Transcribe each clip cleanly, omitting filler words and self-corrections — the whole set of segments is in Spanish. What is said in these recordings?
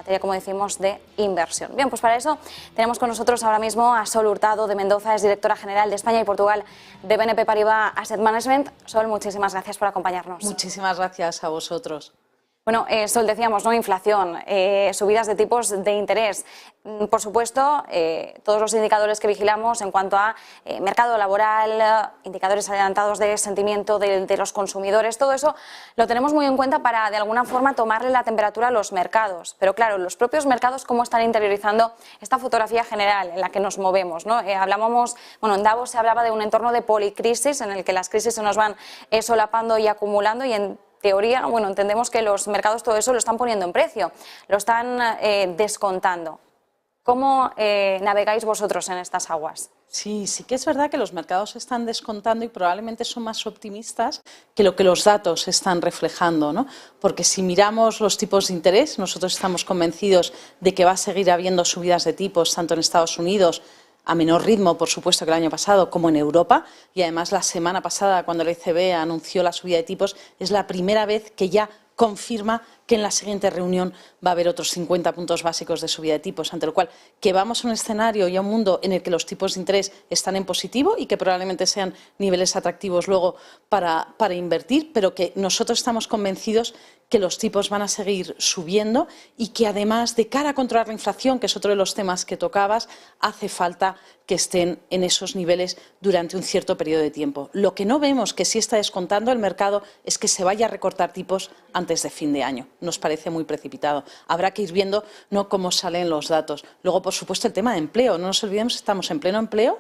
materia, como decimos, de inversión. Bien, pues para eso tenemos con nosotros ahora mismo a Sol Hurtado de Mendoza, es directora general de España y Portugal de BNP Paribas Asset Management. Sol, muchísimas gracias por acompañarnos. Muchísimas gracias a vosotros. Bueno, Sol, decíamos, ¿no? Inflación, subidas de tipos de interés. Por supuesto, todos los indicadores que vigilamos en cuanto a mercado laboral, indicadores adelantados de sentimiento de los consumidores, todo eso lo tenemos muy en cuenta para, de alguna forma, tomarle la temperatura a los mercados. Pero claro, los propios mercados, ¿cómo están interiorizando esta fotografía general en la que nos movemos, ¿no? Hablábamos, bueno, en Davos se hablaba de un entorno de policrisis en el que las crisis se nos van solapando y acumulando y en teoría, bueno, entendemos que los mercados todo eso lo están poniendo en precio, lo están descontando. ¿Cómo navegáis vosotros en estas aguas? Sí que es verdad que los mercados están descontando y probablemente son más optimistas que lo que los datos están reflejando, ¿no? Porque si miramos los tipos de interés, nosotros estamos convencidos de que va a seguir habiendo subidas de tipos tanto en Estados Unidos, a menor ritmo, por supuesto, que el año pasado, como en Europa. Y además la semana pasada, cuando el ECB anunció la subida de tipos, es la primera vez que ya confirma que en la siguiente reunión va a haber otros 50 puntos básicos de subida de tipos, ante lo cual que vamos a un escenario y a un mundo en el que los tipos de interés están en positivo y que probablemente sean niveles atractivos luego para invertir, pero que nosotros estamos convencidos que los tipos van a seguir subiendo y que además de cara a controlar la inflación, que es otro de los temas que tocabas, hace falta que estén en esos niveles durante un cierto periodo de tiempo. Lo que no vemos que sí está descontando el mercado es que se vaya a recortar tipos antes de fin de año. Nos parece muy precipitado. Habrá que ir viendo cómo salen los datos. Luego, por supuesto, el tema de empleo. No nos olvidemos que estamos en pleno empleo,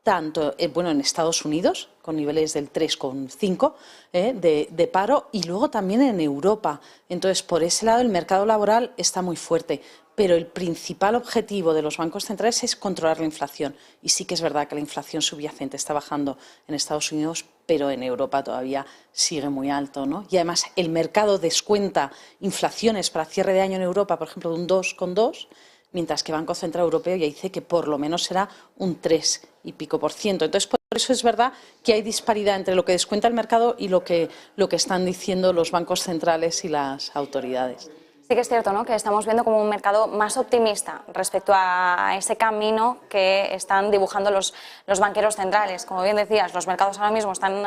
tanto en Estados Unidos, con niveles del 3,5 de paro, y luego también en Europa. Entonces, por ese lado, el mercado laboral está muy fuerte. Pero el principal objetivo de los bancos centrales es controlar la inflación. Y sí que es verdad que la inflación subyacente está bajando en Estados Unidos, pero en Europa todavía sigue muy alto, ¿no? Y además el mercado descuenta inflaciones para cierre de año en Europa, por ejemplo, de un 2,2%, mientras que Banco Central Europeo ya dice que por lo menos será un 3 y pico %. Entonces, por eso es verdad que hay disparidad entre lo que descuenta el mercado y lo que están diciendo los bancos centrales y las autoridades. Sí que es cierto, ¿no?, que estamos viendo como un mercado más optimista respecto a ese camino que están dibujando los banqueros centrales. Como bien decías, los mercados ahora mismo están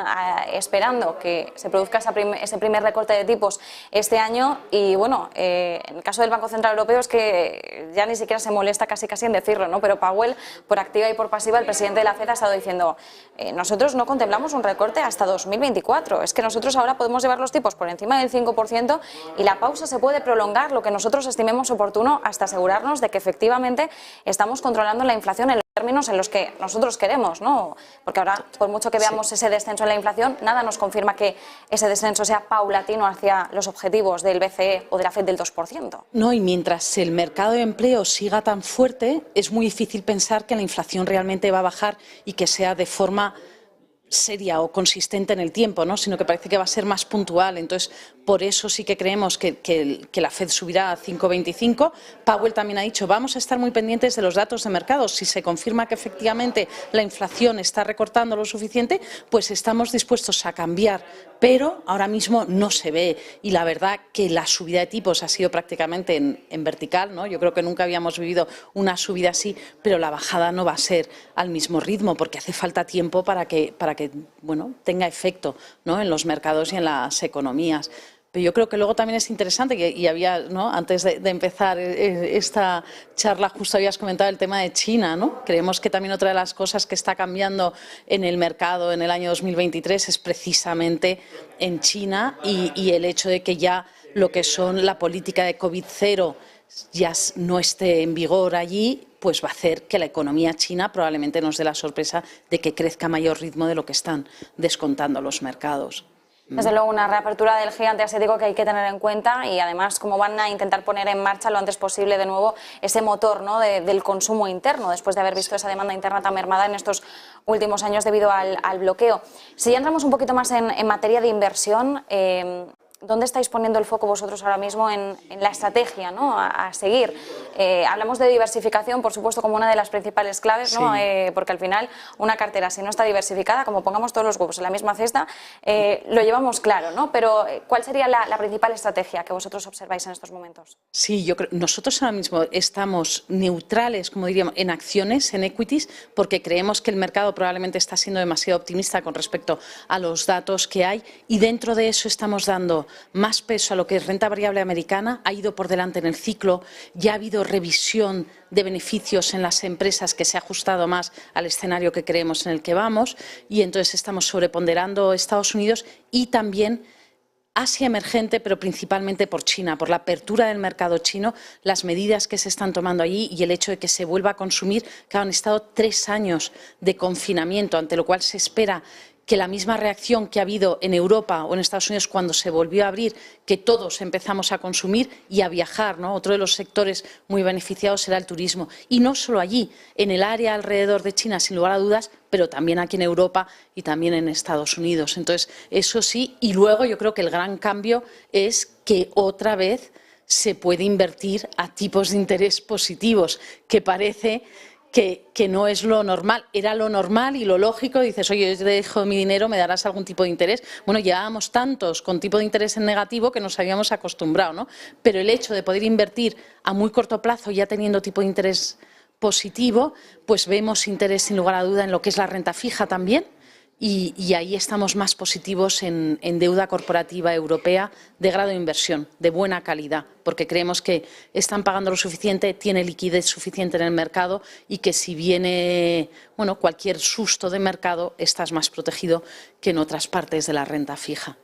esperando que se produzca ese primer recorte de tipos este año y, bueno, en el caso del Banco Central Europeo es que ya ni siquiera se molesta casi en decirlo, ¿no? Pero Powell, por activa y por pasiva, el presidente de la FED ha estado diciendo nosotros no contemplamos un recorte hasta 2024, es que nosotros ahora podemos llevar los tipos por encima del 5% y la pausa se puede prolongar lo que nosotros estimemos oportuno hasta asegurarnos de que efectivamente estamos controlando la inflación en los términos en los que nosotros queremos, ¿no? Porque ahora, por mucho que veamos ese descenso en la inflación, nada nos confirma que ese descenso sea paulatino hacia los objetivos del BCE o de la FED del 2%. No, y mientras el mercado de empleo siga tan fuerte, es muy difícil pensar que la inflación realmente va a bajar y que sea de forma seria o consistente en el tiempo, ¿no? Sino que parece que va a ser más puntual. Entonces, por eso sí que creemos que la FED subirá a 5,25. Powell también ha dicho, vamos a estar muy pendientes de los datos de mercado. Si se confirma que efectivamente la inflación está recortando lo suficiente, pues estamos dispuestos a cambiar. Pero ahora mismo no se ve. Y la verdad que la subida de tipos ha sido prácticamente en vertical, ¿no? Yo creo que nunca habíamos vivido una subida así, pero la bajada no va a ser al mismo ritmo porque hace falta tiempo para que tenga efecto, ¿no?, en los mercados y en las economías. Pero yo creo que luego también es interesante, y había, ¿no?, antes de empezar esta charla justo habías comentado el tema de China, ¿no? Creemos que también otra de las cosas que está cambiando en el mercado en el año 2023 es precisamente en China y el hecho de que ya lo que son la política de COVID-0 ya no esté en vigor allí, pues va a hacer que la economía china probablemente nos dé la sorpresa de que crezca a mayor ritmo de lo que están descontando los mercados. Desde luego, una reapertura del gigante asiático que hay que tener en cuenta y además cómo van a intentar poner en marcha lo antes posible de nuevo ese motor, ¿no?, del consumo interno, después de haber visto esa demanda interna tan mermada en estos últimos años debido al bloqueo. Si ya entramos un poquito más en materia de inversión, ¿dónde estáis poniendo el foco vosotros ahora mismo en la estrategia, ¿no?, a seguir? Hablamos de diversificación, por supuesto, como una de las principales claves, ¿no? Sí. Porque al final una cartera, si no está diversificada, como pongamos todos los huevos en la misma cesta, lo llevamos claro, ¿no? Pero ¿cuál sería la principal estrategia que vosotros observáis en estos momentos? Sí, yo creo, nosotros ahora mismo estamos neutrales, como diríamos, en acciones, en equities, porque creemos que el mercado probablemente está siendo demasiado optimista con respecto a los datos que hay, y dentro de eso estamos dando más peso a lo que es renta variable americana. Ha ido por delante en el ciclo, ya ha habido revisión de beneficios en las empresas que se ha ajustado más al escenario que creemos en el que vamos, y entonces estamos sobreponderando Estados Unidos y también Asia emergente, pero principalmente por China, por la apertura del mercado chino, las medidas que se están tomando allí y el hecho de que se vuelva a consumir, que han estado 3 años de confinamiento, ante lo cual se espera que la misma reacción que ha habido en Europa o en Estados Unidos cuando se volvió a abrir, que todos empezamos a consumir y a viajar, ¿no? Otro de los sectores muy beneficiados será el turismo. Y no solo allí, en el área alrededor de China, sin lugar a dudas, pero también aquí en Europa y también en Estados Unidos. Entonces, eso sí. Y luego yo creo que el gran cambio es que otra vez se puede invertir a tipos de interés positivos, que parece que no es lo normal. Era lo normal y lo lógico. Dices, oye, yo te dejo mi dinero, ¿me darás algún tipo de interés? Bueno, llevábamos tantos con tipo de interés en negativo que nos habíamos acostumbrado, ¿no? Pero el hecho de poder invertir a muy corto plazo, ya teniendo tipo de interés positivo, pues vemos interés sin lugar a duda en lo que es la renta fija también. Y ahí estamos más positivos en deuda corporativa europea de grado de inversión, de buena calidad, porque creemos que están pagando lo suficiente, tiene liquidez suficiente en el mercado y que si viene cualquier susto de mercado estás más protegido que en otras partes de la renta fija.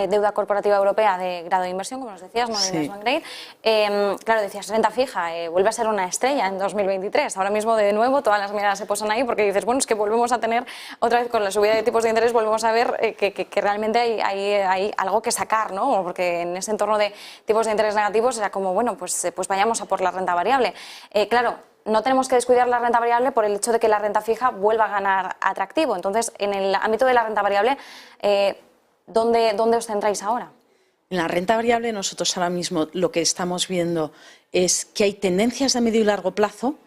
Deuda corporativa europea de grado de inversión, como nos decías, no de investment grade. Claro, decías, renta fija, vuelve a ser una estrella en 2023. Ahora mismo, de nuevo, todas las miradas se posan ahí porque dices, bueno, es que volvemos a tener, otra vez con la subida de tipos de interés, volvemos a ver que realmente hay algo que sacar, ¿no? Porque en ese entorno de tipos de interés negativos era como, bueno, pues vayamos a por la renta variable. Claro, no tenemos que descuidar la renta variable por el hecho de que la renta fija vuelva a ganar atractivo. Entonces, en el ámbito de la renta variable, ¿dónde os centráis ahora? En la renta variable nosotros ahora mismo lo que estamos viendo es que hay tendencias de medio y largo plazo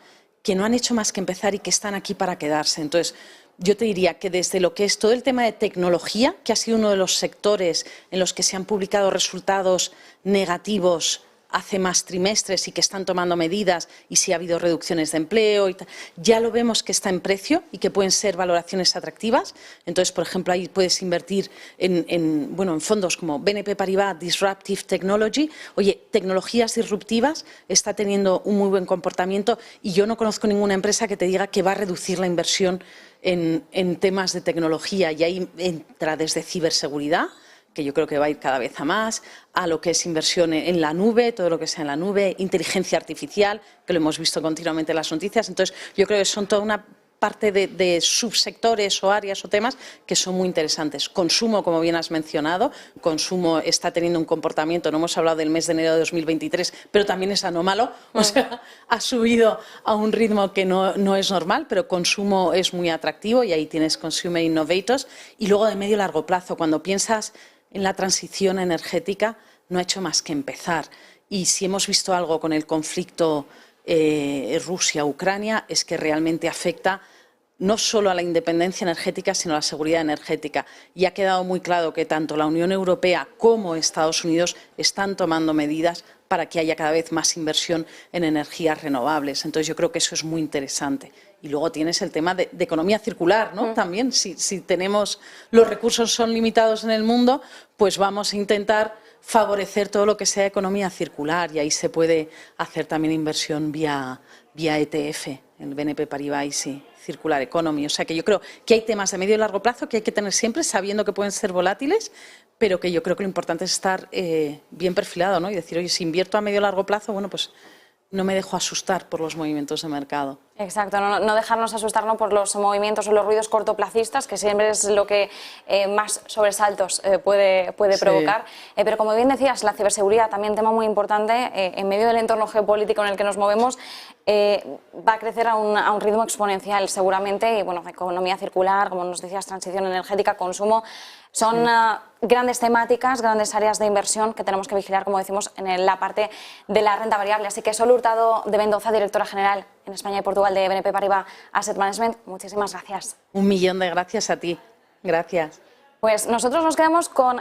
que no han hecho más que empezar y que están aquí para quedarse. Entonces, yo te diría que desde lo que es todo el tema de tecnología, que ha sido uno de los sectores en los que se han publicado resultados negativos hace más trimestres y que están tomando medidas, y si ha habido reducciones de empleo, ya lo vemos que está en precio y que pueden ser valoraciones atractivas. Entonces, por ejemplo, ahí puedes invertir en fondos como BNP Paribas Disruptive Technology. Oye, tecnologías disruptivas está teniendo un muy buen comportamiento y yo no conozco ninguna empresa que te diga que va a reducir la inversión en temas de tecnología, y ahí entra desde ciberseguridad, que yo creo que va a ir cada vez a más, a lo que es inversión en la nube, todo lo que sea en la nube, inteligencia artificial, que lo hemos visto continuamente en las noticias. Entonces, yo creo que son toda una parte de subsectores o áreas o temas que son muy interesantes. Consumo, como bien has mencionado, consumo está teniendo un comportamiento, no hemos hablado del mes de enero de 2023, pero también es anómalo, o sea, ha subido a un ritmo que no es normal, pero consumo es muy atractivo y ahí tienes Consumer Innovators. Y luego de medio y largo plazo, cuando piensas en la transición energética, no ha hecho más que empezar. Y si hemos visto algo con el conflicto Rusia-Ucrania, es que realmente afecta no solo a la independencia energética, sino a la seguridad energética. Y ha quedado muy claro que tanto la Unión Europea como Estados Unidos están tomando medidas para que haya cada vez más inversión en energías renovables. Entonces, yo creo que eso es muy interesante. Y luego tienes el tema de economía circular, ¿no? También, si tenemos, los recursos son limitados en el mundo, pues vamos a intentar favorecer todo lo que sea economía circular, y ahí se puede hacer también inversión vía ETF, el BNP Paribas Easy Circular Economy. O sea que yo creo que hay temas de medio y largo plazo que hay que tener siempre, sabiendo que pueden ser volátiles, pero que yo creo que lo importante es estar bien perfilado, ¿no? Y decir, oye, si invierto a medio y largo plazo, bueno, pues no me dejo asustar por los movimientos de mercado. Exacto, no dejarnos asustarnos por los movimientos o los ruidos cortoplacistas, que siempre es lo que más sobresaltos puede provocar. Pero como bien decías, la ciberseguridad, también tema muy importante, en medio del entorno geopolítico en el que nos movemos, va a crecer a un ritmo exponencial seguramente, y bueno, economía circular, como nos decías, transición energética, consumo, son grandes temáticas, grandes áreas de inversión que tenemos que vigilar, como decimos, en la parte de la renta variable. Así que Sol Hurtado de Mendoza, directora general en España y Portugal de BNP Paribas Asset Management, muchísimas gracias. 1.000.000 de gracias a ti. Gracias. Pues nosotros nos quedamos con